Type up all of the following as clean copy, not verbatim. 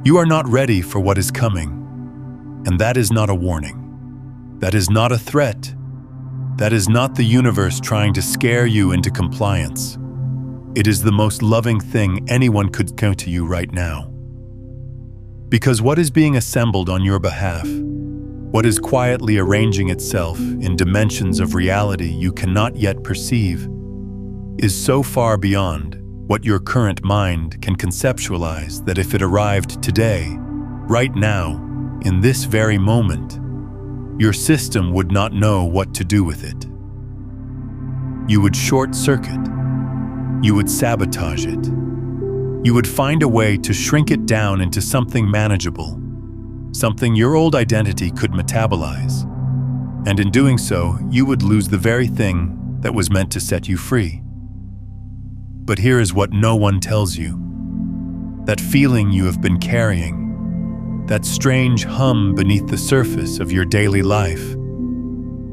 You are not ready for what is coming, and that is not a warning. That is not a threat. That is not the universe trying to scare you into compliance. It is the most loving thing anyone could do to you right now. Because what is being assembled on your behalf, what is quietly arranging itself in dimensions of reality you cannot yet perceive, is so far beyond what your current mind can conceptualize that if it arrived today, right now, in this very moment, your system would not know what to do with it. You would short-circuit. You would sabotage it. You would find a way to shrink it down into something manageable, something your old identity could metabolize. And in doing so, you would lose the very thing that was meant to set you free. But here is what no one tells you. That feeling you have been carrying, that strange hum beneath the surface of your daily life,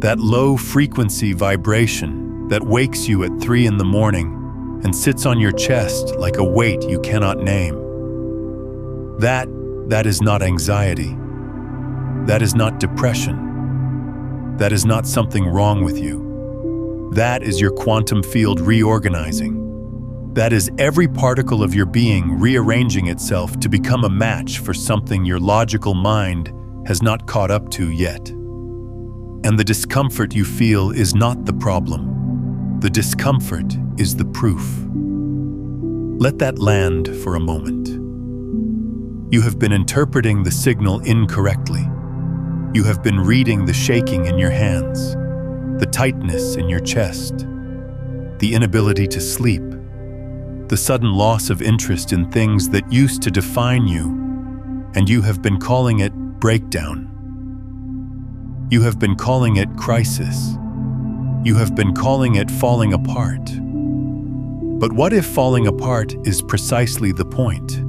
that low-frequency vibration that wakes you at 3 in the morning and sits on your chest like a weight you cannot name. That is not anxiety. That is not depression. That is not something wrong with you. That is your quantum field reorganizing. That is every particle of your being rearranging itself to become a match for something your logical mind has not caught up to yet. And the discomfort you feel is not the problem. The discomfort is the proof. Let that land for a moment. You have been interpreting the signal incorrectly. You have been reading the shaking in your hands, the tightness in your chest, the inability to sleep, the sudden loss of interest in things that used to define you, and you have been calling it breakdown. You have been calling it crisis. You have been calling it falling apart. But what if falling apart is precisely the point?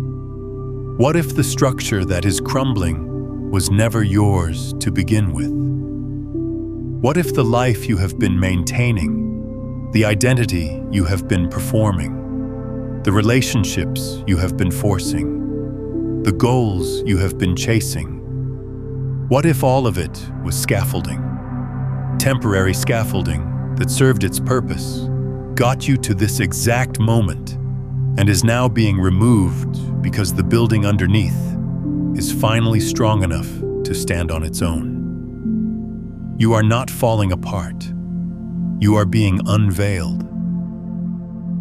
What if the structure that is crumbling was never yours to begin with? What if the life you have been maintaining, the identity you have been performing, the relationships you have been forcing, the goals you have been chasing, what if all of it was scaffolding? Temporary scaffolding that served its purpose, got you to this exact moment, and is now being removed because the building underneath is finally strong enough to stand on its own. You are not falling apart. You are being unveiled.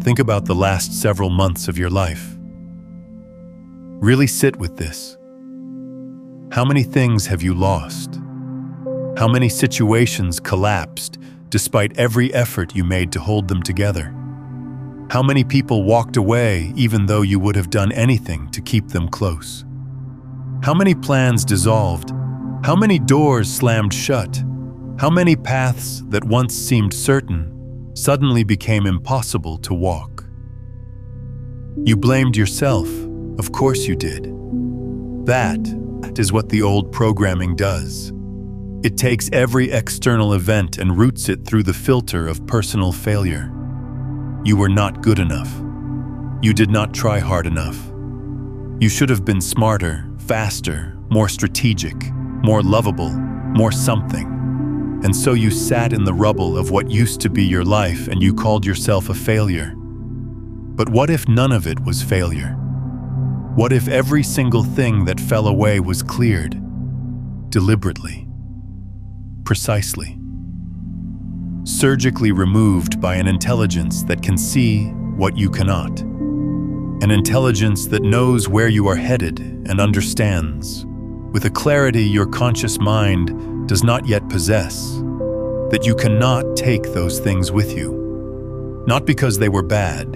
Think about the last several months of your life. Really sit with this. How many things have you lost? How many situations collapsed despite every effort you made to hold them together? How many people walked away even though you would have done anything to keep them close? How many plans dissolved? How many doors slammed shut? How many paths that once seemed certain suddenly became impossible to walk? You blamed yourself. Of course you did. That is what the old programming does. It takes every external event and routes it through the filter of personal failure. You were not good enough. You did not try hard enough. You should have been smarter, faster, more strategic, more lovable, more something. And so you sat in the rubble of what used to be your life and you called yourself a failure. But what if none of it was failure? What if every single thing that fell away was cleared, deliberately, precisely, surgically removed by an intelligence that can see what you cannot, an intelligence that knows where you are headed and understands, with a clarity your conscious mind does not yet possess, that you cannot take those things with you, not because they were bad,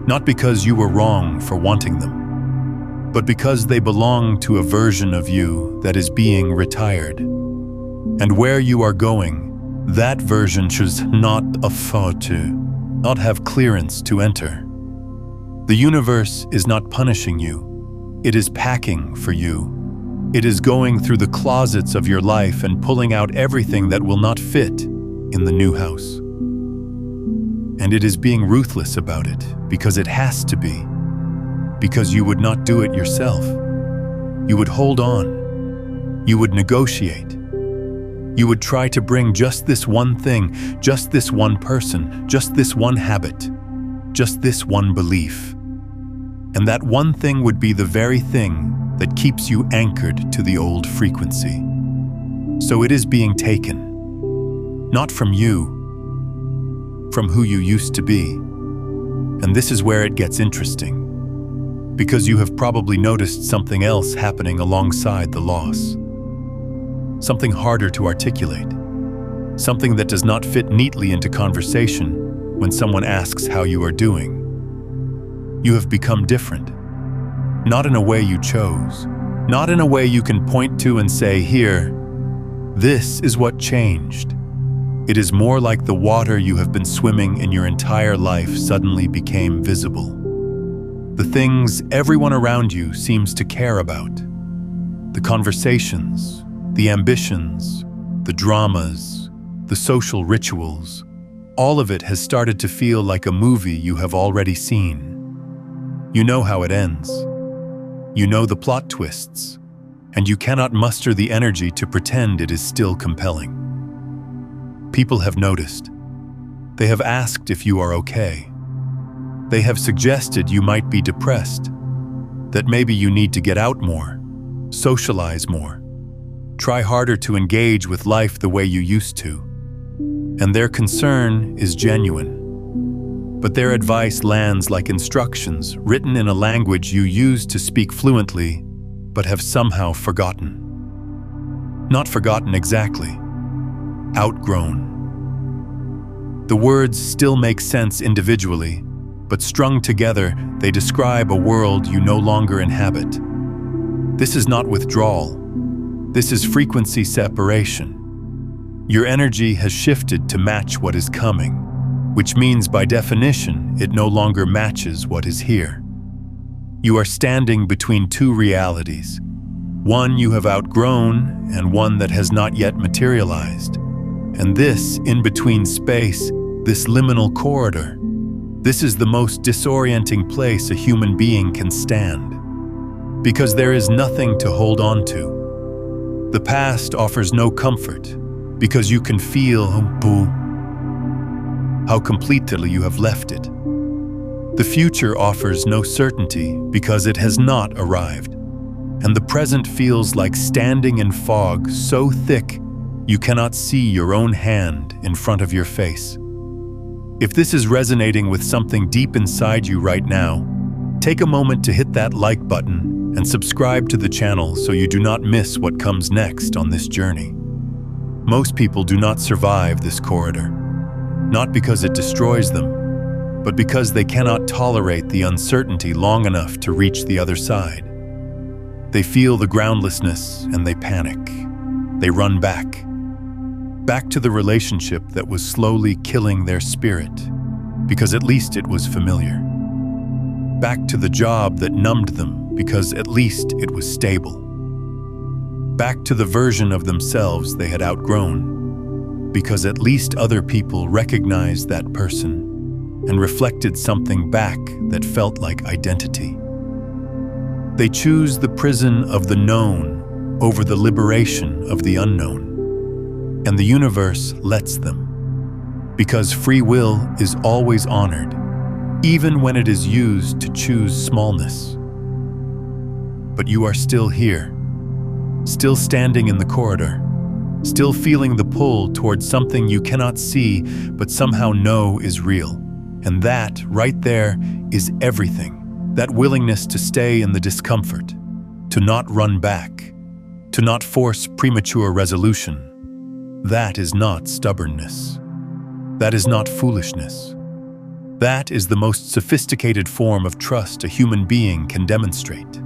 not because you were wrong for wanting them, but because they belong to a version of you that is being retired. And where you are going, that version should not afford to, not have clearance to enter. The universe is not punishing you. It is packing for you. It is going through the closets of your life and pulling out everything that will not fit in the new house. And it is being ruthless about it because it has to be, because you would not do it yourself. You would hold on. You would negotiate. You would try to bring just this one thing, just this one person, just this one habit, just this one belief. And that one thing would be the very thing that keeps you anchored to the old frequency. So it is being taken, not from you, from who you used to be. And this is where it gets interesting, because you have probably noticed something else happening alongside the loss. Something harder to articulate, something that does not fit neatly into conversation when someone asks how you are doing. You have become different, not in a way you chose, not in a way you can point to and say, here, this is what changed. It is more like the water you have been swimming in your entire life suddenly became visible. The things everyone around you seems to care about. The conversations, the ambitions, the dramas, the social rituals, all of it has started to feel like a movie you have already seen. You know how it ends. You know the plot twists, and you cannot muster the energy to pretend it is still compelling. People have noticed. They have asked if you are okay. They have suggested you might be depressed, that maybe you need to get out more, socialize more, try harder to engage with life the way you used to. And their concern is genuine. But their advice lands like instructions written in a language you used to speak fluently, but have somehow forgotten. Not forgotten exactly. Outgrown. The words still make sense individually, but strung together, they describe a world you no longer inhabit. This is not withdrawal. This is frequency separation. Your energy has shifted to match what is coming, which means by definition, it no longer matches what is here. You are standing between two realities, one you have outgrown and one that has not yet materialized. And this in-between space, this liminal corridor, this is the most disorienting place a human being can stand, because there is nothing to hold on to. The past offers no comfort, because you can feel how completely you have left it. The future offers no certainty because it has not arrived, and the present feels like standing in fog so thick you cannot see your own hand in front of your face. If this is resonating with something deep inside you right now, take a moment to hit that like button and subscribe to the channel so you do not miss what comes next on this journey. Most people do not survive this corridor, not because it destroys them, but because they cannot tolerate the uncertainty long enough to reach the other side. They feel the groundlessness and they panic. They run back to the relationship that was slowly killing their spirit, because at least it was familiar. Back to the job that numbed them, because at least it was stable. Back to the version of themselves they had outgrown, because at least other people recognized that person and reflected something back that felt like identity. They choose the prison of the known over the liberation of the unknown, and the universe lets them, because free will is always honored, even when it is used to choose smallness. But you are still here, still standing in the corridor, still feeling the pull towards something you cannot see but somehow know is real. And that, right there, is everything. That willingness to stay in the discomfort, to not run back, to not force premature resolution. That is not stubbornness. That is not foolishness. That is the most sophisticated form of trust a human being can demonstrate.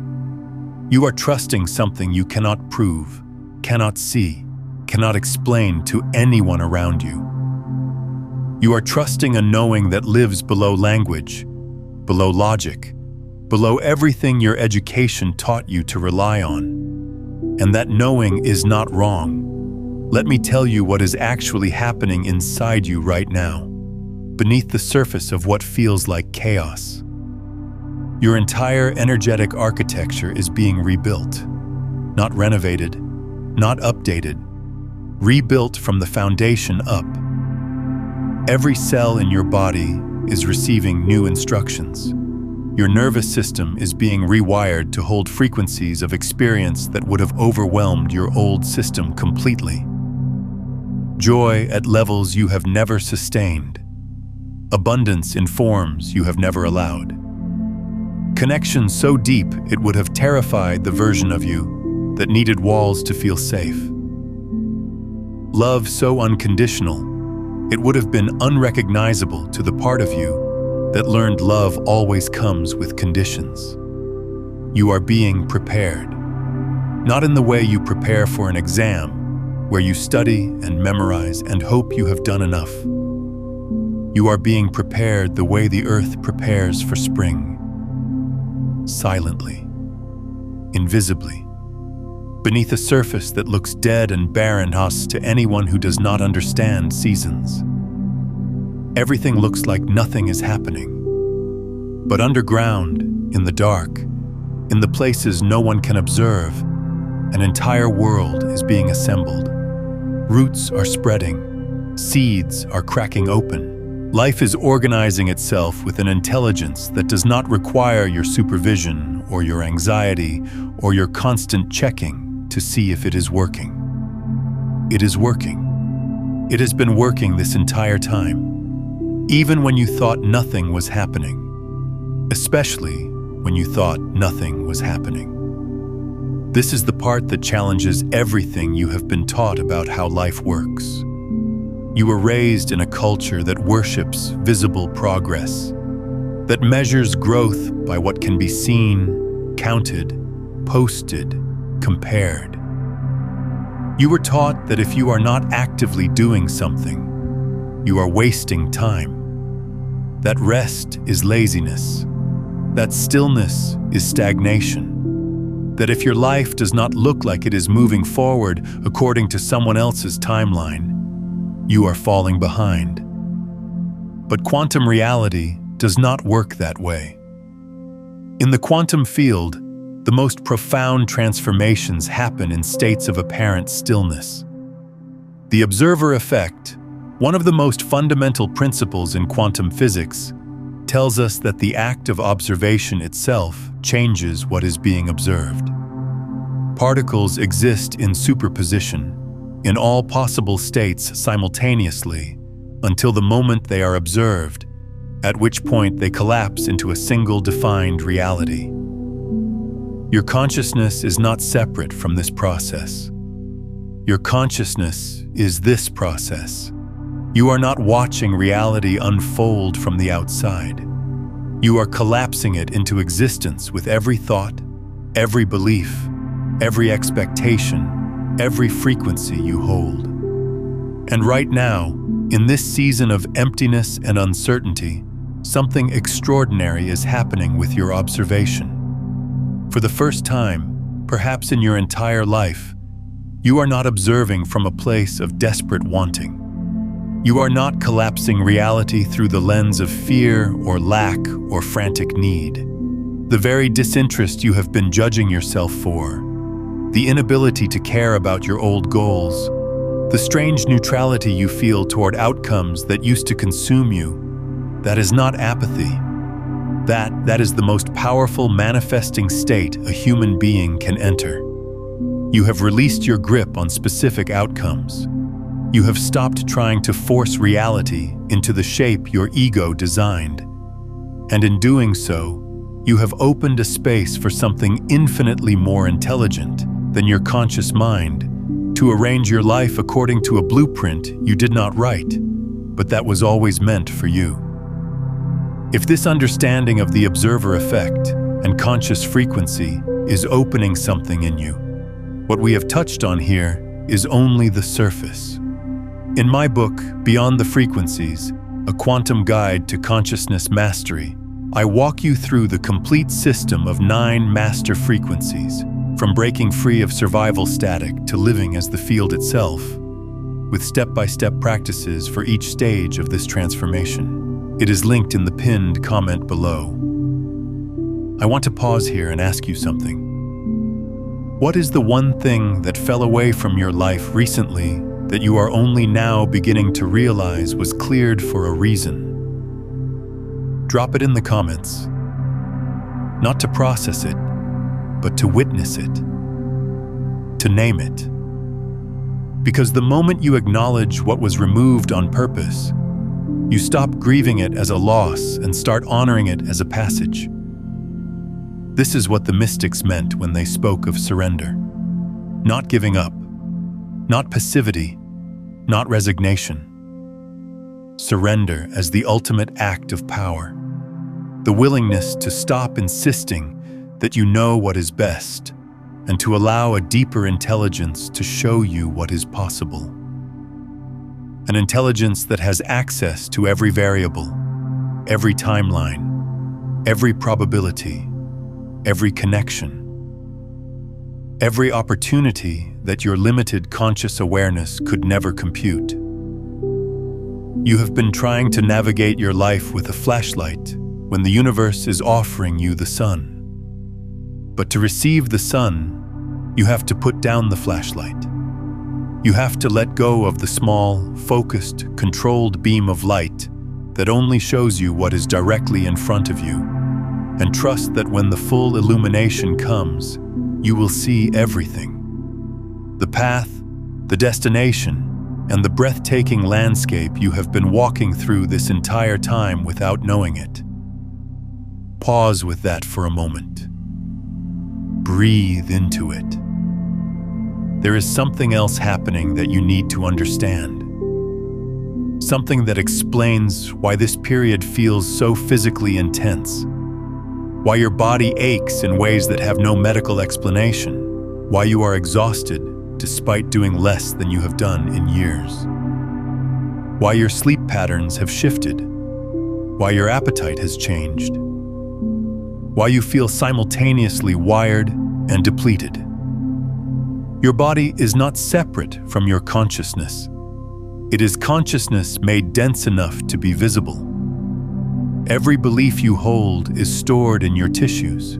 You are trusting something you cannot prove, cannot see, cannot explain to anyone around you. You are trusting a knowing that lives below language, below logic, below everything your education taught you to rely on. And that knowing is not wrong. Let me tell you what is actually happening inside you right now, beneath the surface of what feels like chaos. Your entire energetic architecture is being rebuilt. not renovated, not updated, rebuilt from the foundation up. Every cell in your body is receiving new instructions. Your nervous system is being rewired to hold frequencies of experience that would have overwhelmed your old system completely. Joy at levels you have never sustained. Abundance in forms you have never allowed. Connection so deep it would have terrified the version of you that needed walls to feel safe. Love so unconditional, it would have been unrecognizable to the part of you that learned love always comes with conditions. You are being prepared, not in the way you prepare for an exam, where you study and memorize and hope you have done enough. You are being prepared the way the earth prepares for spring, silently, invisibly, beneath a surface that looks dead and barren to anyone who does not understand seasons. Everything looks like nothing is happening. But underground, in the dark, in the places no one can observe, an entire world is being assembled. Roots are spreading, seeds are cracking open. Life is organizing itself with an intelligence that does not require your supervision or your anxiety or your constant checking to see if it is working. It is working. It has been working this entire time, even when you thought nothing was happening, especially when you thought nothing was happening. This is the part that challenges everything you have been taught about how life works. You were raised in a culture that worships visible progress, that measures growth by what can be seen, counted, posted, compared. You were taught that if you are not actively doing something, you are wasting time. That rest is laziness. That stillness is stagnation. That if your life does not look like it is moving forward according to someone else's timeline, you are falling behind. But quantum reality does not work that way. In the quantum field, the most profound transformations happen in states of apparent stillness. The observer effect, one of the most fundamental principles in quantum physics, tells us that the act of observation itself changes what is being observed. Particles exist in superposition, in all possible states simultaneously, until the moment they are observed, at which point they collapse into a single defined reality. Your consciousness is not separate from this process. Your consciousness is this process. You are not watching reality unfold from the outside. You are collapsing it into existence with every thought, every belief, every expectation, every frequency you hold. And right now, in this season of emptiness and uncertainty, something extraordinary is happening with your observation. For the first time, perhaps in your entire life, you are not observing from a place of desperate wanting. You are not collapsing reality through the lens of fear or lack or frantic need. The very disinterest you have been judging yourself for, the inability to care about your old goals, the strange neutrality you feel toward outcomes that used to consume you, that is not apathy. That is the most powerful manifesting state a human being can enter. You have released your grip on specific outcomes. You have stopped trying to force reality into the shape your ego designed. And in doing so, you have opened a space for something infinitely more intelligent than your conscious mind to arrange your life according to a blueprint you did not write, but that was always meant for you. If this understanding of the observer effect and conscious frequency is opening something in you, what we have touched on here is only the surface. In my book, Beyond the Frequencies, A Quantum Guide to Consciousness Mastery, I walk you through the complete system of 9 master frequencies, from breaking free of survival static to living as the field itself, with step-by-step practices for each stage of this transformation. It is linked in the pinned comment below. I want to pause here and ask you something. What is the one thing that fell away from your life recently that you are only now beginning to realize was cleared for a reason? Drop it in the comments. Not to process it, but to witness it. To name it. Because the moment you acknowledge what was removed on purpose, you stop grieving it as a loss and start honoring it as a passage. This is what the mystics meant when they spoke of surrender. Not giving up, not passivity, not resignation. Surrender as the ultimate act of power. The willingness to stop insisting that you know what is best and to allow a deeper intelligence to show you what is possible. An intelligence that has access to every variable, every timeline, every probability, every connection, every opportunity that your limited conscious awareness could never compute. You have been trying to navigate your life with a flashlight when the universe is offering you the sun. But to receive the sun, you have to put down the flashlight. You have to let go of the small, focused, controlled beam of light that only shows you what is directly in front of you, and trust that when the full illumination comes, you will see everything. The path, the destination, and the breathtaking landscape you have been walking through this entire time without knowing it. Pause with that for a moment. Breathe into it. There is something else happening that you need to understand. Something that explains why this period feels so physically intense. Why your body aches in ways that have no medical explanation. Why you are exhausted despite doing less than you have done in years. Why your sleep patterns have shifted. Why your appetite has changed. Why you feel simultaneously wired and depleted. Your body is not separate from your consciousness. It is consciousness made dense enough to be visible. Every belief you hold is stored in your tissues.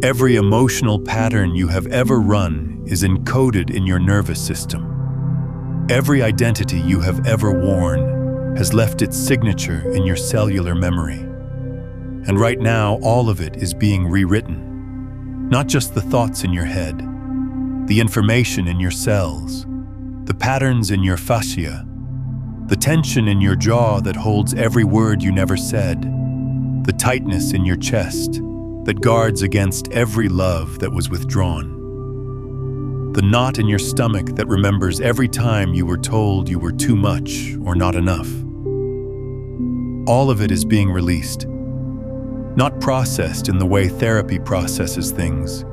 Every emotional pattern you have ever run is encoded in your nervous system. Every identity you have ever worn has left its signature in your cellular memory. And right now, all of it is being rewritten. Not just the thoughts in your head, the information in your cells, the patterns in your fascia, the tension in your jaw that holds every word you never said, the tightness in your chest that guards against every love that was withdrawn, the knot in your stomach that remembers every time you were told you were too much or not enough. All of it is being released. Not processed in the way therapy processes things,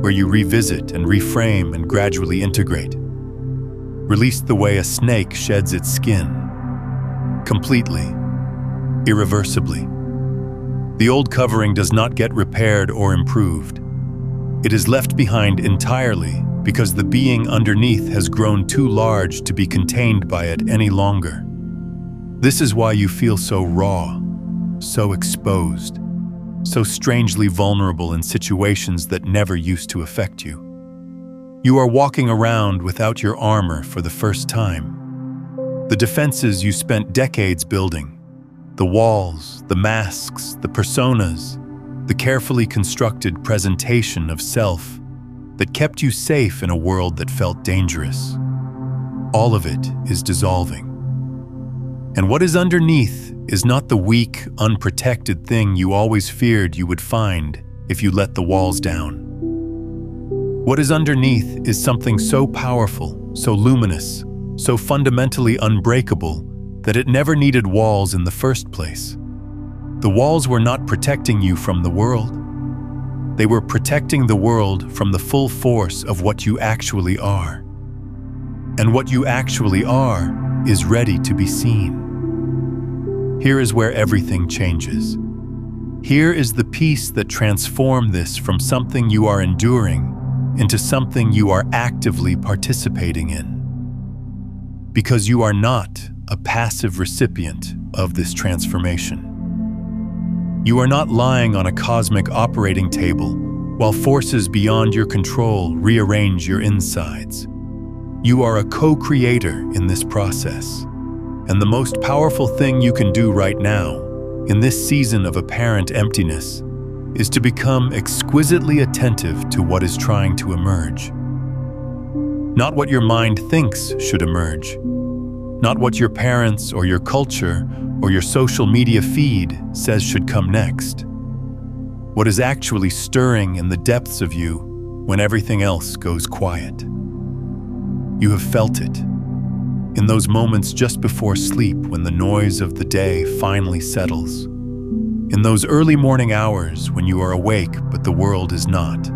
where you revisit and reframe and gradually integrate. Released the way a snake sheds its skin. Completely, irreversibly. The old covering does not get repaired or improved. It is left behind entirely because the being underneath has grown too large to be contained by it any longer. This is why you feel so raw, so exposed, so strangely vulnerable in situations that never used to affect you. You are walking around without your armor for the first time. The defenses you spent decades building, the walls, the masks, the personas, the carefully constructed presentation of self that kept you safe in a world that felt dangerous. All of it is dissolving. And what is underneath is not the weak, unprotected thing you always feared you would find if you let the walls down. What is underneath is something so powerful, so luminous, so fundamentally unbreakable that it never needed walls in the first place. The walls were not protecting you from the world. They were protecting the world from the full force of what you actually are. And what you actually are is ready to be seen. Here is where everything changes. Here is the piece that transformed this from something you are enduring into something you are actively participating in. Because you are not a passive recipient of this transformation. You are not lying on a cosmic operating table while forces beyond your control rearrange your insides. You are a co-creator in this process. And the most powerful thing you can do right now, in this season of apparent emptiness, is to become exquisitely attentive to what is trying to emerge. Not what your mind thinks should emerge, not what your parents or your culture or your social media feed says should come next. What is actually stirring in the depths of you when everything else goes quiet. You have felt it. In those moments just before sleep when the noise of the day finally settles. In those early morning hours when you are awake but the world is not.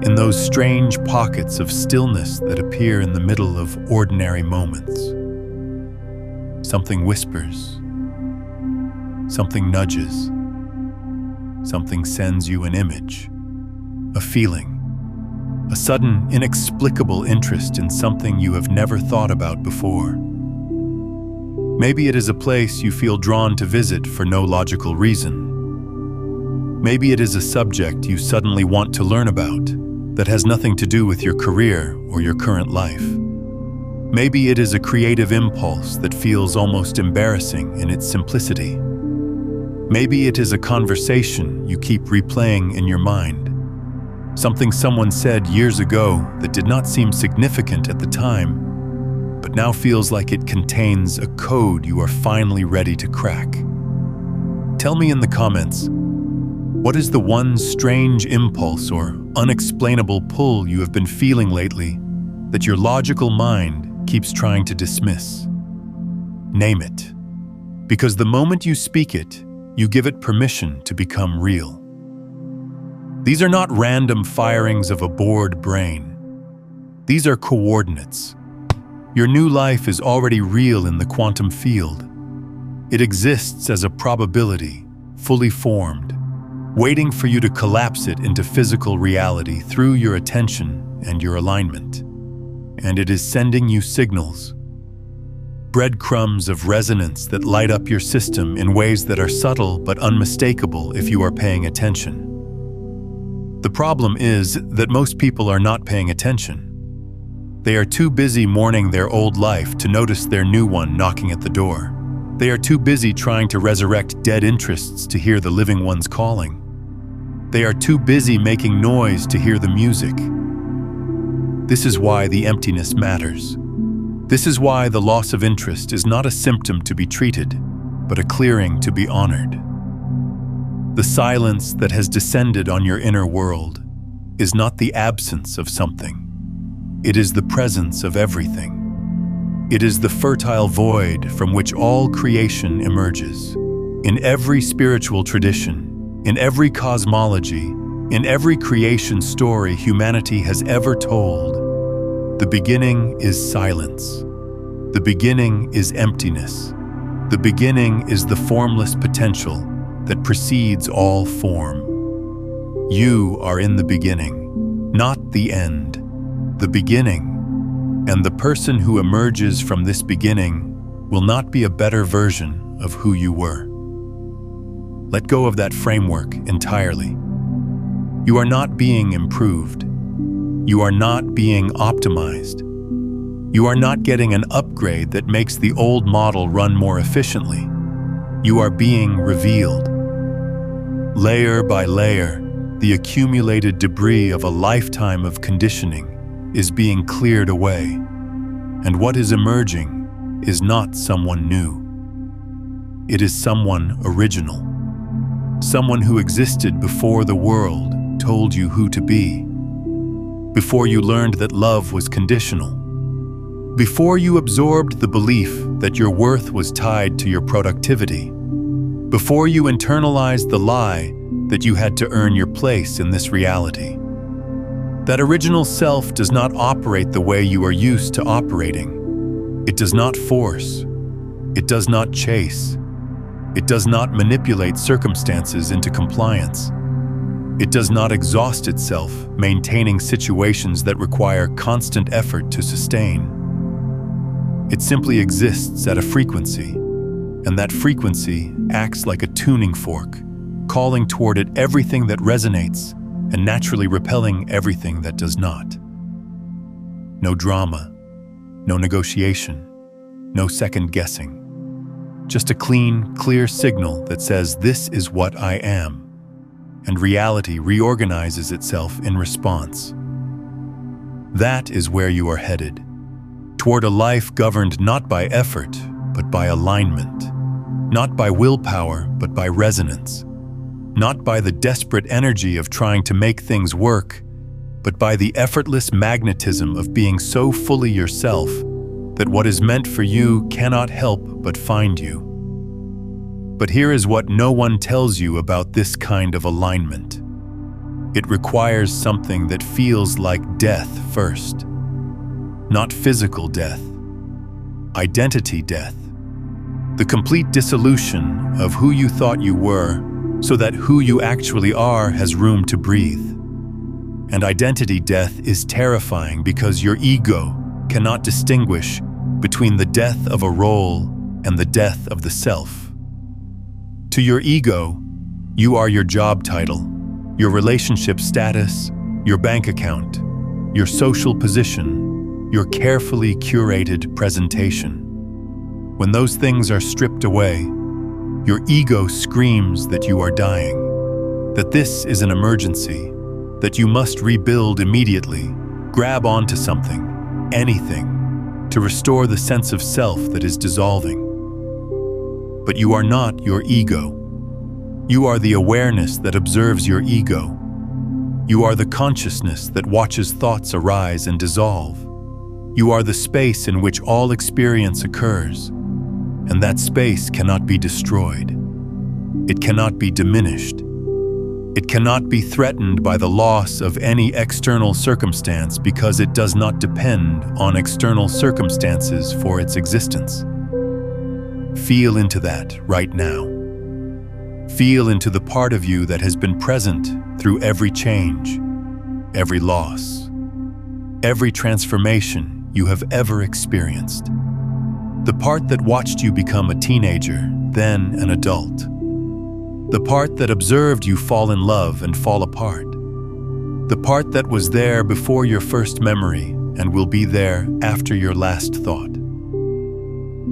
In those strange pockets of stillness that appear in the middle of ordinary moments. Something whispers. Something nudges. Something sends you an image, a feeling. A sudden, inexplicable interest in something you have never thought about before. Maybe it is a place you feel drawn to visit for no logical reason. Maybe it is a subject you suddenly want to learn about that has nothing to do with your career or your current life. Maybe it is a creative impulse that feels almost embarrassing in its simplicity. Maybe it is a conversation you keep replaying in your mind. Something someone said years ago that did not seem significant at the time, but now feels like it contains a code you are finally ready to crack. Tell me in the comments, what is the one strange impulse or unexplainable pull you have been feeling lately that your logical mind keeps trying to dismiss? Name it, because the moment you speak it, you give it permission to become real. These are not random firings of a bored brain. These are coordinates. Your new life is already real in the quantum field. It exists as a probability, fully formed, waiting for you to collapse it into physical reality through your attention and your alignment. And it is sending you signals, breadcrumbs of resonance that light up your system in ways that are subtle but unmistakable if you are paying attention. The problem is that most people are not paying attention. They are too busy mourning their old life to notice their new one knocking at the door. They are too busy trying to resurrect dead interests to hear the living ones calling. They are too busy making noise to hear the music. This is why the emptiness matters. This is why the loss of interest is not a symptom to be treated, but a clearing to be honored. The silence that has descended on your inner world is not the absence of something. It is the presence of everything. It is the fertile void from which all creation emerges. In every spiritual tradition, in every cosmology, in every creation story humanity has ever told, the beginning is silence. The beginning is emptiness. The beginning is the formless potential that precedes all form. You are in the beginning, not the end, the beginning, and the person who emerges from this beginning will not be a better version of who you were. Let go of that framework entirely. You are not being improved. You are not being optimized. You are not getting an upgrade that makes the old model run more efficiently. You are being revealed. Layer by layer, the accumulated debris of a lifetime of conditioning is being cleared away, and what is emerging is not someone new. It is someone original, someone who existed before the world told you who to be, before you learned that love was conditional, before you absorbed the belief that your worth was tied to your productivity, before you internalized the lie that you had to earn your place in this reality. That original self does not operate the way you are used to operating. It does not force. It does not chase. It does not manipulate circumstances into compliance. It does not exhaust itself maintaining situations that require constant effort to sustain. It simply exists at a frequency, and that frequency acts like a tuning fork, calling toward it everything that resonates and naturally repelling everything that does not. No drama, no negotiation, no second guessing. Just a clean, clear signal that says this is what I am, and reality reorganizes itself in response. That is where you are headed, toward a life governed not by effort, but by alignment, not by willpower, but by resonance, not by the desperate energy of trying to make things work, but by the effortless magnetism of being so fully yourself that what is meant for you cannot help but find you. But here is what no one tells you about this kind of alignment. It requires something that feels like death first. Not physical death, identity death. The complete dissolution of who you thought you were so that who you actually are has room to breathe. And identity death is terrifying because your ego cannot distinguish between the death of a role and the death of the self. To your ego, you are your job title, your relationship status, your bank account, your social position, your carefully curated presentation. When those things are stripped away, your ego screams that you are dying, that this is an emergency, that you must rebuild immediately, grab onto something, anything, to restore the sense of self that is dissolving. But you are not your ego. You are the awareness that observes your ego. You are the consciousness that watches thoughts arise and dissolve. You are the space in which all experience occurs, and that space cannot be destroyed. It cannot be diminished. It cannot be threatened by the loss of any external circumstance because it does not depend on external circumstances for its existence. Feel into that right now. Feel into the part of you that has been present through every change, every loss, every transformation you have ever experienced. The part that watched you become a teenager, then an adult. The part that observed you fall in love and fall apart. The part that was there before your first memory and will be there after your last thought.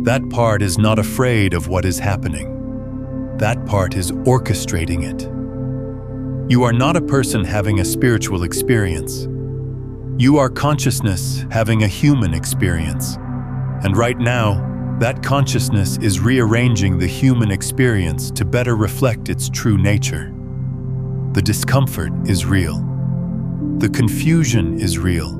That part is not afraid of what is happening. That part is orchestrating it. You are not a person having a spiritual experience. You are consciousness having a human experience. And right now, that consciousness is rearranging the human experience to better reflect its true nature. The discomfort is real. The confusion is real.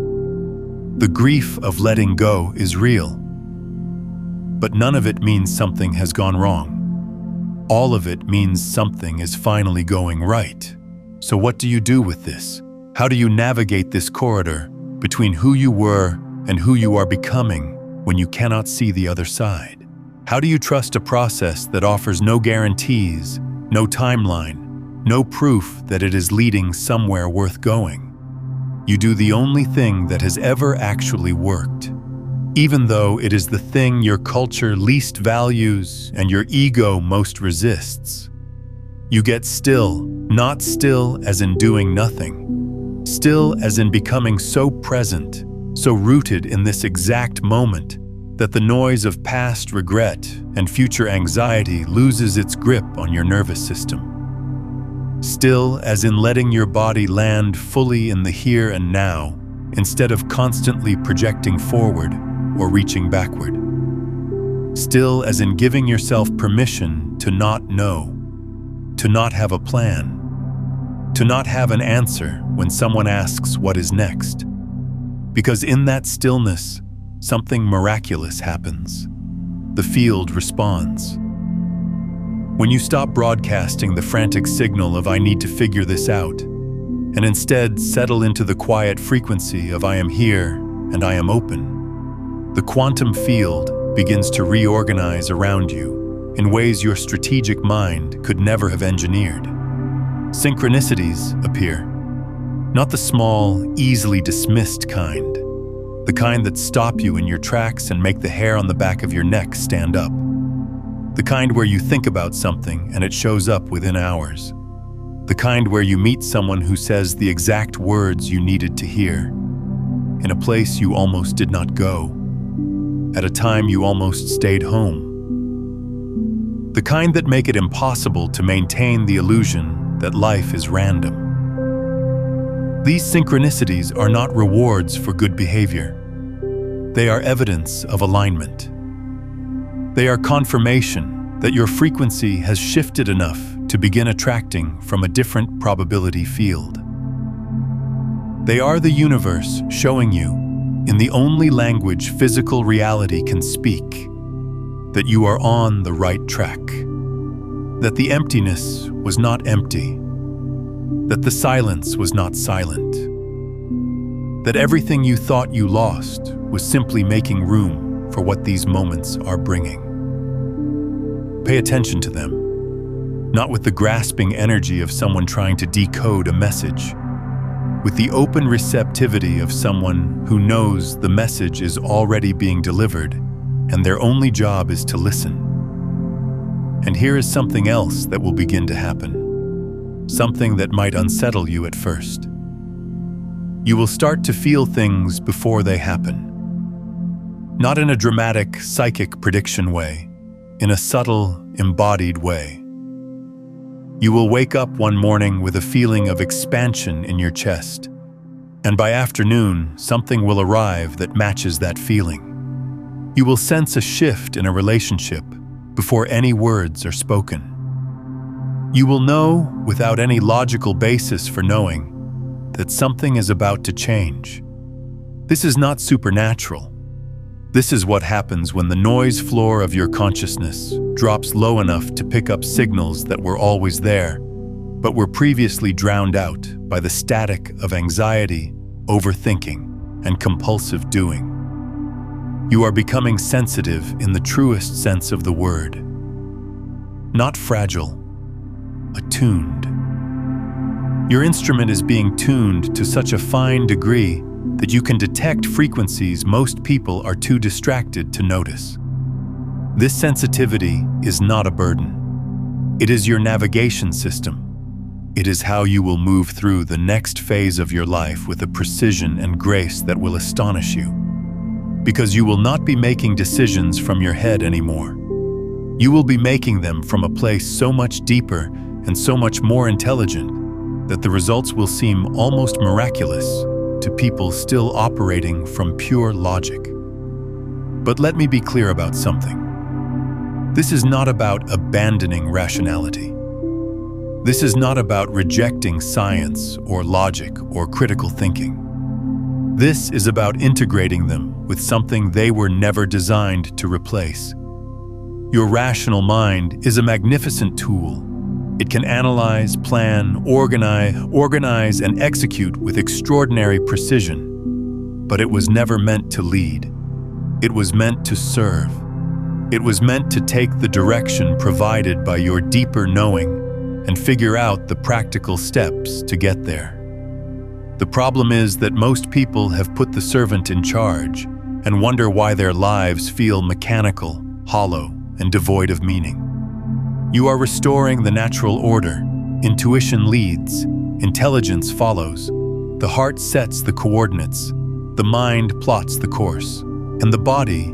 The grief of letting go is real. But none of it means something has gone wrong. All of it means something is finally going right. So what do you do with this? How do you navigate this corridor between who you were and who you are becoming when you cannot see the other side? How do you trust a process that offers no guarantees, no timeline, no proof that it is leading somewhere worth going? You do the only thing that has ever actually worked, even though it is the thing your culture least values and your ego most resists. You get still, not still as in doing nothing, still as in becoming so present, so rooted in this exact moment that the noise of past regret and future anxiety loses its grip on your nervous system. Still as in letting your body land fully in the here and now instead of constantly projecting forward or reaching backward. Still as in giving yourself permission to not know, to not have a plan, to not have an answer when someone asks what is next. Because in that stillness, something miraculous happens. The field responds. When you stop broadcasting the frantic signal of "I need to figure this out," and instead settle into the quiet frequency of "I am here and I am open," the quantum field begins to reorganize around you in ways your strategic mind could never have engineered. Synchronicities appear. Not the small, easily dismissed kind. The kind that stop you in your tracks and make the hair on the back of your neck stand up. The kind where you think about something and it shows up within hours. The kind where you meet someone who says the exact words you needed to hear, in a place you almost did not go, at a time you almost stayed home. The kind that make it impossible to maintain the illusion that life is random. These synchronicities are not rewards for good behavior. They are evidence of alignment. They are confirmation that your frequency has shifted enough to begin attracting from a different probability field. They are the universe showing you, in the only language physical reality can speak, that you are on the right track, that the emptiness was not empty, that the silence was not silent, that everything you thought you lost was simply making room for what these moments are bringing. Pay attention to them, not with the grasping energy of someone trying to decode a message, with the open receptivity of someone who knows the message is already being delivered and their only job is to listen. And here is something else that will begin to happen, something that might unsettle you at first. You will start to feel things before they happen. Not in a dramatic, psychic prediction way, in a subtle, embodied way. You will wake up one morning with a feeling of expansion in your chest, and by afternoon, something will arrive that matches that feeling. You will sense a shift in a relationship before any words are spoken. You will know, without any logical basis for knowing, that something is about to change. This is not supernatural. This is what happens when the noise floor of your consciousness drops low enough to pick up signals that were always there, but were previously drowned out by the static of anxiety, overthinking, and compulsive doing. You are becoming sensitive in the truest sense of the word. Not fragile, attuned. Your instrument is being tuned to such a fine degree that you can detect frequencies most people are too distracted to notice. This sensitivity is not a burden. It is your navigation system. It is how you will move through the next phase of your life with a precision and grace that will astonish you. Because you will not be making decisions from your head anymore. You will be making them from a place so much deeper and so much more intelligent that the results will seem almost miraculous to people still operating from pure logic. But let me be clear about something. This is not about abandoning rationality. This is not about rejecting science or logic or critical thinking. This is about integrating them with something they were never designed to replace. Your rational mind is a magnificent tool. It can analyze, plan, organize, and execute with extraordinary precision. But it was never meant to lead. It was meant to serve. It was meant to take the direction provided by your deeper knowing and figure out the practical steps to get there. The problem is that most people have put the servant in charge and wonder why their lives feel mechanical, hollow, and devoid of meaning. You are restoring the natural order. Intuition leads, intelligence follows, the heart sets the coordinates, the mind plots the course, and the body,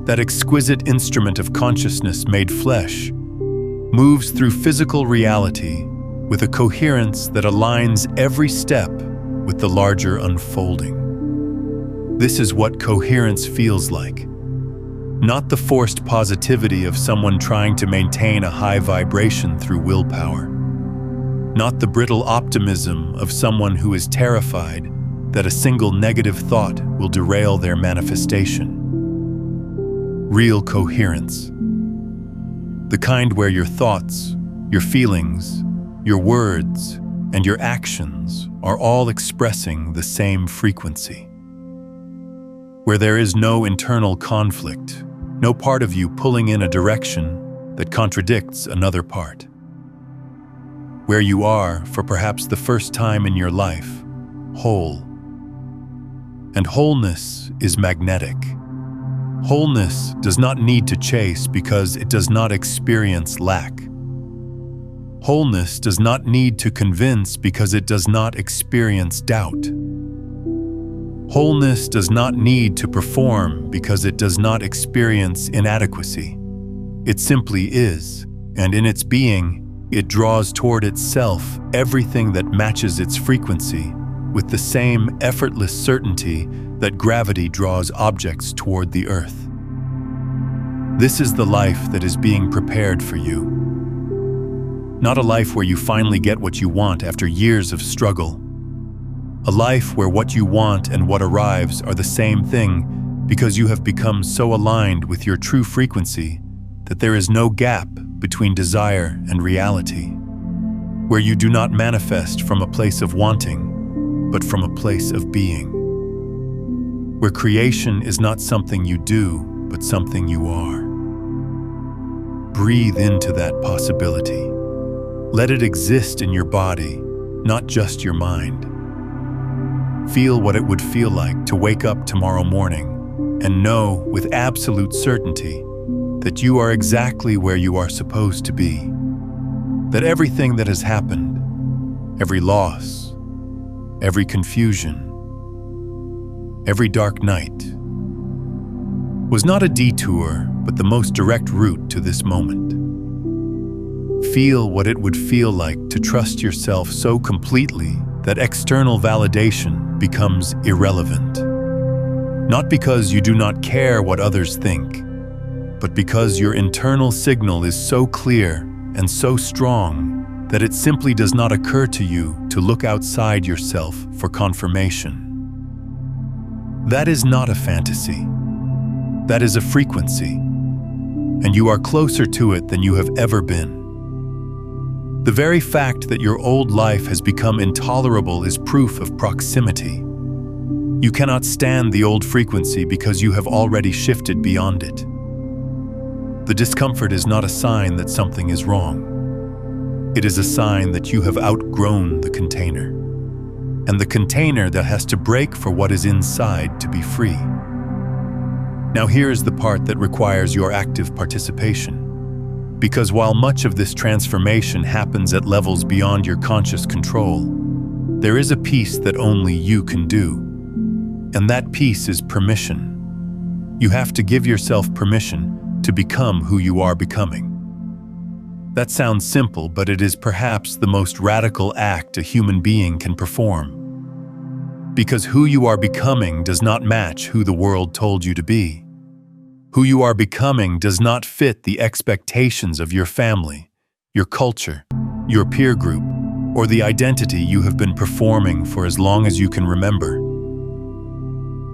that exquisite instrument of consciousness made flesh, moves through physical reality with a coherence that aligns every step with the larger unfolding. This is what coherence feels like. Not the forced positivity of someone trying to maintain a high vibration through willpower. Not the brittle optimism of someone who is terrified that a single negative thought will derail their manifestation. Real coherence. The kind where your thoughts, your feelings, your words, and your actions are all expressing the same frequency. Where there is no internal conflict, no part of you pulling in a direction that contradicts another part. Where you are, for perhaps the first time in your life, whole. And wholeness is magnetic. Wholeness does not need to chase because it does not experience lack. Wholeness does not need to convince because it does not experience doubt. Wholeness does not need to perform because it does not experience inadequacy. It simply is, and in its being, it draws toward itself everything that matches its frequency with the same effortless certainty that gravity draws objects toward the earth. This is the life that is being prepared for you. Not a life where you finally get what you want after years of struggle. A life where what you want and what arrives are the same thing because you have become so aligned with your true frequency that there is no gap between desire and reality, where you do not manifest from a place of wanting, but from a place of being, where creation is not something you do, but something you are. Breathe into that possibility. Let it exist in your body, not just your mind. Feel what it would feel like to wake up tomorrow morning and know with absolute certainty that you are exactly where you are supposed to be. That everything that has happened, every loss, every confusion, every dark night, was not a detour, but the most direct route to this moment. Feel what it would feel like to trust yourself so completely that external validation becomes irrelevant. Not because you do not care what others think, but because your internal signal is so clear and so strong that it simply does not occur to you to look outside yourself for confirmation. That is not a fantasy. That is a frequency, and you are closer to it than you have ever been. The very fact that your old life has become intolerable is proof of proximity. You cannot stand the old frequency because you have already shifted beyond it. The discomfort is not a sign that something is wrong. It is a sign that you have outgrown the container, and the container that has to break for what is inside to be free. Now here is the part that requires your active participation. Because while much of this transformation happens at levels beyond your conscious control, there is a piece that only you can do. And that piece is permission. You have to give yourself permission to become who you are becoming. That sounds simple, but it is perhaps the most radical act a human being can perform. Because who you are becoming does not match who the world told you to be. Who you are becoming does not fit the expectations of your family, your culture, your peer group, or the identity you have been performing for as long as you can remember.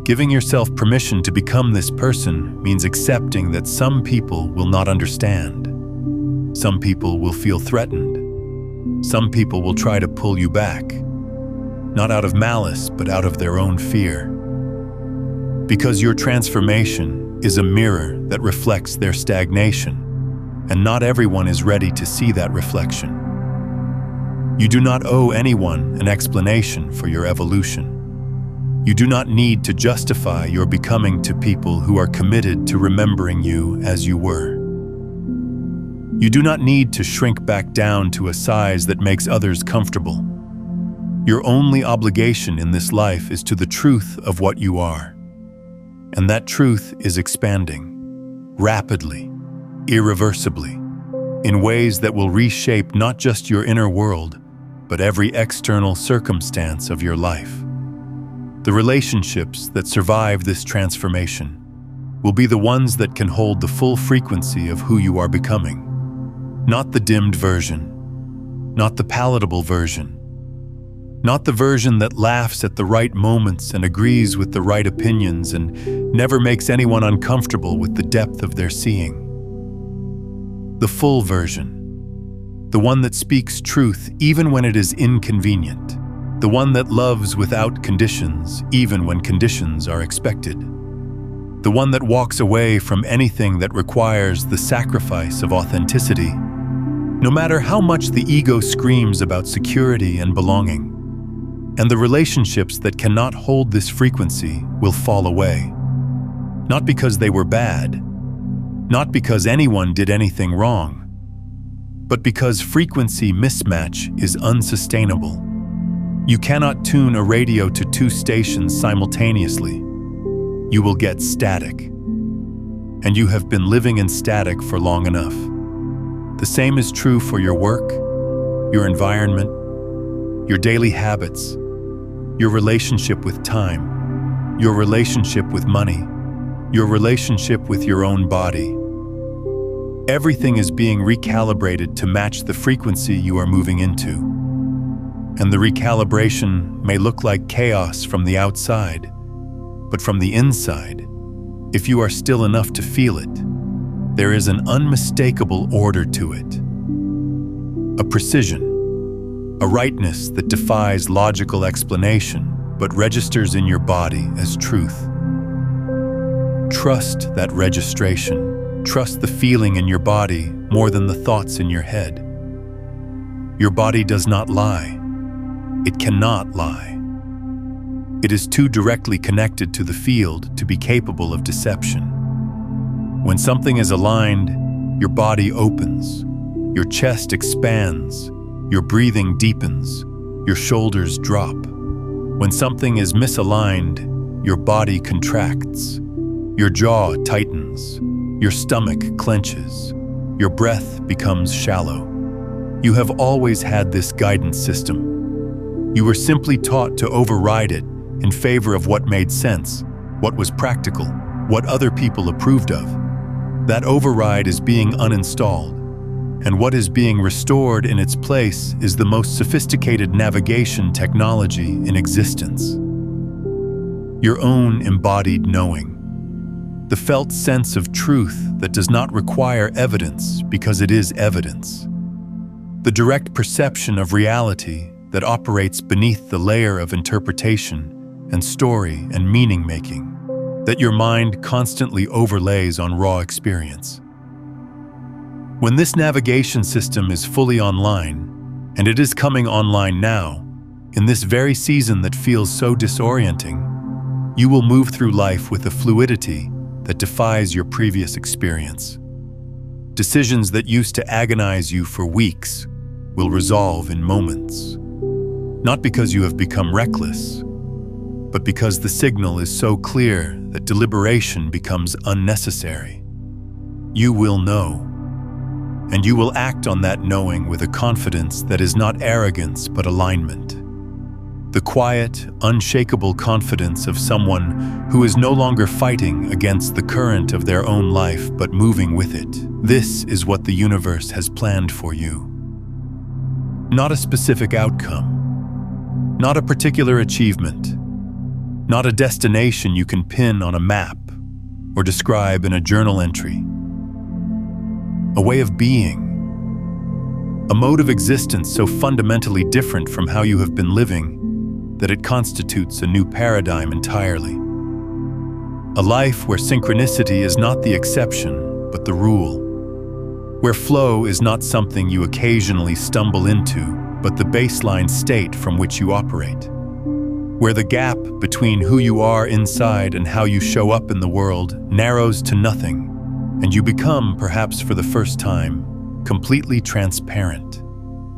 Giving yourself permission to become this person means accepting that some people will not understand. Some people will feel threatened. Some people will try to pull you back, not out of malice, but out of their own fear. Because your transformation is a mirror that reflects their stagnation, and not everyone is ready to see that reflection. You do not owe anyone an explanation for your evolution. You do not need to justify your becoming to people who are committed to remembering you as you were. You do not need to shrink back down to a size that makes others comfortable. Your only obligation in this life is to the truth of what you are. And that truth is expanding, rapidly, irreversibly, in ways that will reshape not just your inner world, but every external circumstance of your life. The relationships that survive this transformation will be the ones that can hold the full frequency of who you are becoming. Not the dimmed version, not the palatable version, not the version that laughs at the right moments and agrees with the right opinions and never makes anyone uncomfortable with the depth of their seeing. The full version, the one that speaks truth even when it is inconvenient, the one that loves without conditions even when conditions are expected, the one that walks away from anything that requires the sacrifice of authenticity, no matter how much the ego screams about security and belonging. And the relationships that cannot hold this frequency will fall away. Not because they were bad, not because anyone did anything wrong, but because frequency mismatch is unsustainable. You cannot tune a radio to two stations simultaneously. You will get static. And you have been living in static for long enough. The same is true for your work, your environment, your daily habits, your relationship with time, your relationship with money, your relationship with your own body. Everything is being recalibrated to match the frequency you are moving into. And the recalibration may look like chaos from the outside, but from the inside, if you are still enough to feel it, there is an unmistakable order to it. A precision, a rightness that defies logical explanation but registers in your body as truth. Trust that registration. Trust the feeling in your body more than the thoughts in your head. Your body does not lie. It cannot lie. It is too directly connected to the field to be capable of deception. When something is aligned, your body opens, your chest expands, your breathing deepens, your shoulders drop. When something is misaligned, your body contracts, your jaw tightens, your stomach clenches, your breath becomes shallow. You have always had this guidance system. You were simply taught to override it in favor of what made sense, what was practical, what other people approved of. That override is being uninstalled, and what is being restored in its place is the most sophisticated navigation technology in existence. Your own embodied knowing. The felt sense of truth that does not require evidence because it is evidence. The direct perception of reality that operates beneath the layer of interpretation and story and meaning-making that your mind constantly overlays on raw experience. When this navigation system is fully online, and it is coming online now, in this very season that feels so disorienting, you will move through life with a fluidity that defies your previous experience. Decisions that used to agonize you for weeks will resolve in moments. Not because you have become reckless, but because the signal is so clear that deliberation becomes unnecessary. You will know, and you will act on that knowing with a confidence that is not arrogance but alignment. The quiet, unshakable confidence of someone who is no longer fighting against the current of their own life but moving with it. This is what the universe has planned for you. Not a specific outcome, not a particular achievement, not a destination you can pin on a map or describe in a journal entry. A way of being, a mode of existence so fundamentally different from how you have been living that it constitutes a new paradigm entirely. A life where synchronicity is not the exception, but the rule. Where flow is not something you occasionally stumble into, but the baseline state from which you operate. Where the gap between who you are inside and how you show up in the world narrows to nothing, and you become, perhaps for the first time, completely transparent,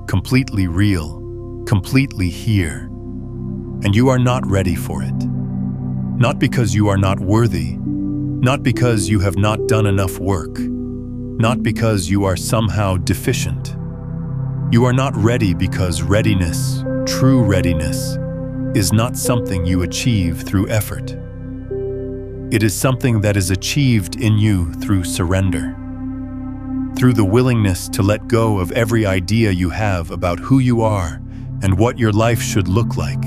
completely real, completely here. And you are not ready for it. Not because you are not worthy, not because you have not done enough work, not because you are somehow deficient. You are not ready because readiness, true readiness, is not something you achieve through effort. It is something that is achieved in you through surrender, through the willingness to let go of every idea you have about who you are and what your life should look like,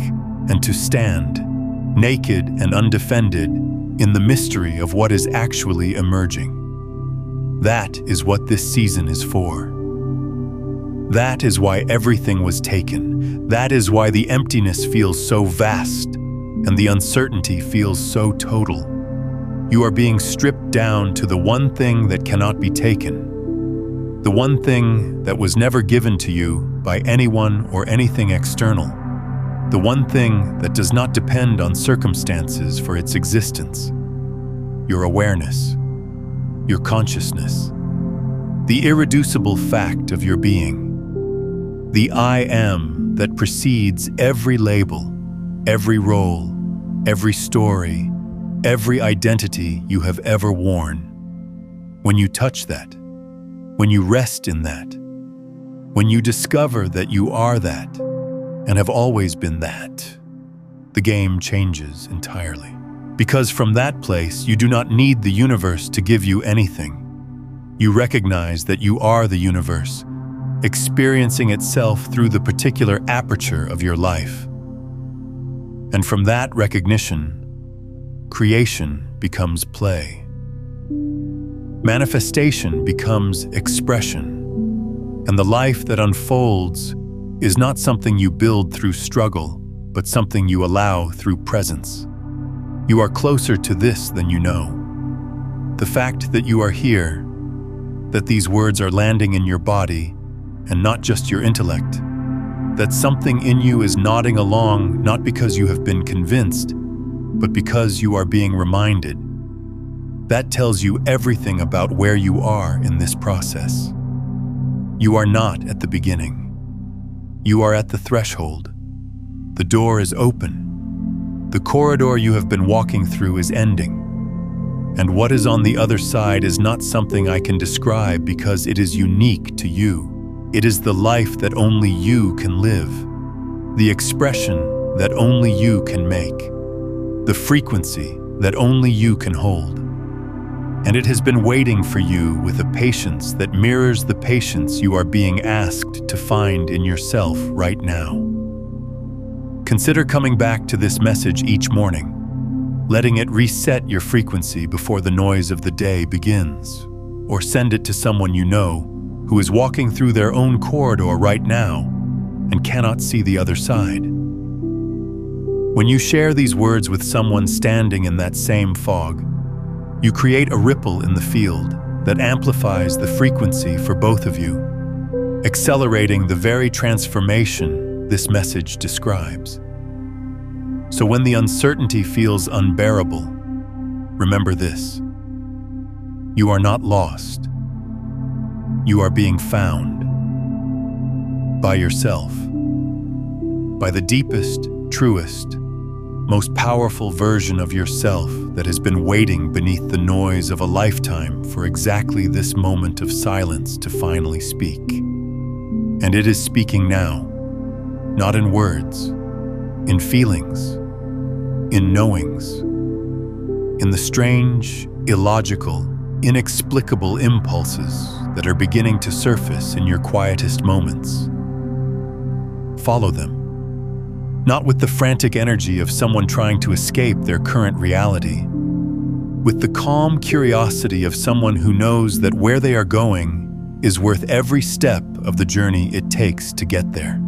and to stand, naked and undefended, in the mystery of what is actually emerging. That is what this season is for. That is why everything was taken. That is why the emptiness feels so vast and the uncertainty feels so total. You are being stripped down to the one thing that cannot be taken, the one thing that was never given to you by anyone or anything external, the one thing that does not depend on circumstances for its existence. Your awareness, your consciousness, the irreducible fact of your being, the I am that precedes every label, every role, every story, every identity you have ever worn. When you touch that, when you rest in that, when you discover that you are that and have always been that, the game changes entirely. Because from that place, you do not need the universe to give you anything. You recognize that you are the universe, experiencing itself through the particular aperture of your life. And from that recognition, creation becomes play. Manifestation becomes expression. And the life that unfolds is not something you build through struggle, but something you allow through presence. You are closer to this than you know. The fact that you are here, that these words are landing in your body and not just your intellect, that something in you is nodding along not because you have been convinced, but because you are being reminded. That tells you everything about where you are in this process. You are not at the beginning. You are at the threshold. The door is open. The corridor you have been walking through is ending. And what is on the other side is not something I can describe because it is unique to you. It is the life that only you can live, the expression that only you can make, the frequency that only you can hold. And it has been waiting for you with a patience that mirrors the patience you are being asked to find in yourself right now. Consider coming back to this message each morning, letting it reset your frequency before the noise of the day begins, or send it to someone you know who is walking through their own corridor right now and cannot see the other side. When you share these words with someone standing in that same fog, you create a ripple in the field that amplifies the frequency for both of you, accelerating the very transformation this message describes. So when the uncertainty feels unbearable, remember this: you are not lost. You are being found by yourself, by the deepest, truest, most powerful version of yourself that has been waiting beneath the noise of a lifetime for exactly this moment of silence to finally speak. And it is speaking now. Not in words, in feelings, in knowings, in the strange, illogical, inexplicable impulses that are beginning to surface in your quietest moments. Follow them, not with the frantic energy of someone trying to escape their current reality, with the calm curiosity of someone who knows that where they are going is worth every step of the journey it takes to get there.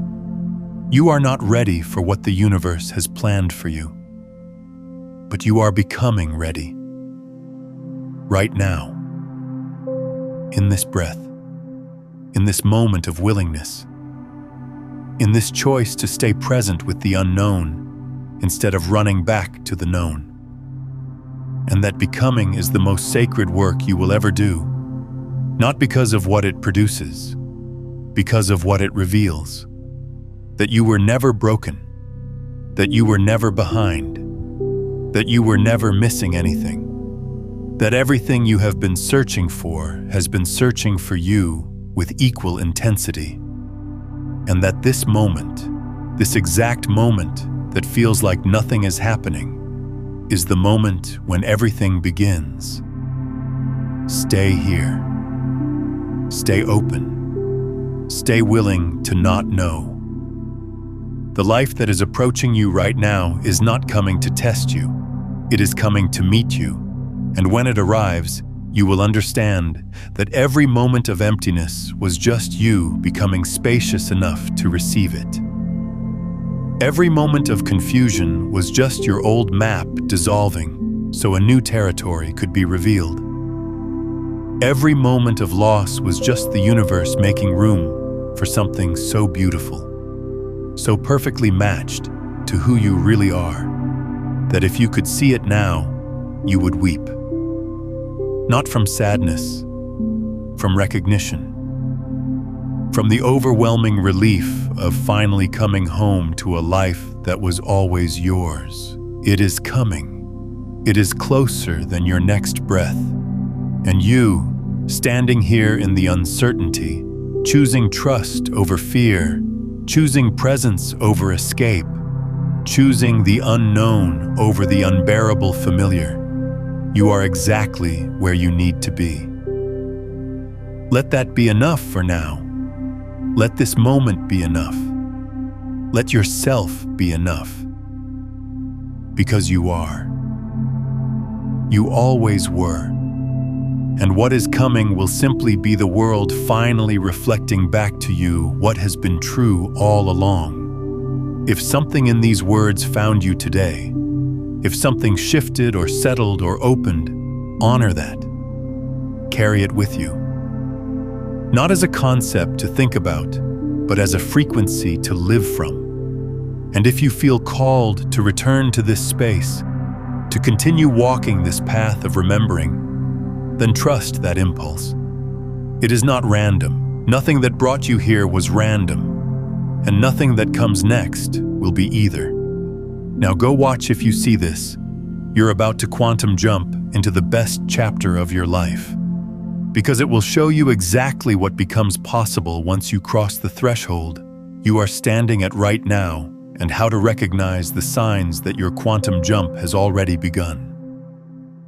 You are not ready for what the universe has planned for you, but you are becoming ready. Right now, in this breath, in this moment of willingness, in this choice to stay present with the unknown instead of running back to the known. And that becoming is the most sacred work you will ever do, not because of what it produces, because of what it reveals. That you were never broken, that you were never behind, that you were never missing anything, that everything you have been searching for has been searching for you with equal intensity, and that this moment, this exact moment that feels like nothing is happening, is the moment when everything begins. Stay here. Stay open. Stay willing to not know. The life that is approaching you right now is not coming to test you. It is coming to meet you. And when it arrives, you will understand that every moment of emptiness was just you becoming spacious enough to receive it. Every moment of confusion was just your old map dissolving so a new territory could be revealed. Every moment of loss was just the universe making room for something so beautiful, so perfectly matched to who you really are, that if you could see it now, you would weep. Not from sadness, from recognition, from the overwhelming relief of finally coming home to a life that was always yours. It is coming. It is closer than your next breath. And you, standing here in the uncertainty, choosing trust over fear, choosing presence over escape, choosing the unknown over the unbearable familiar, you are exactly where you need to be. Let that be enough for now. Let this moment be enough. Let yourself be enough. Because you are. You always were. And what is coming will simply be the world finally reflecting back to you what has been true all along. If something in these words found you today, if something shifted or settled or opened, honor that. Carry it with you. Not as a concept to think about, but as a frequency to live from. And if you feel called to return to this space, to continue walking this path of remembering, then trust that impulse. It is not random. Nothing that brought you here was random, and nothing that comes next will be either. Now go watch if you see this. You're about to quantum jump into the best chapter of your life. Because it will show you exactly what becomes possible once you cross the threshold you are standing at right now, and how to recognize the signs that your quantum jump has already begun.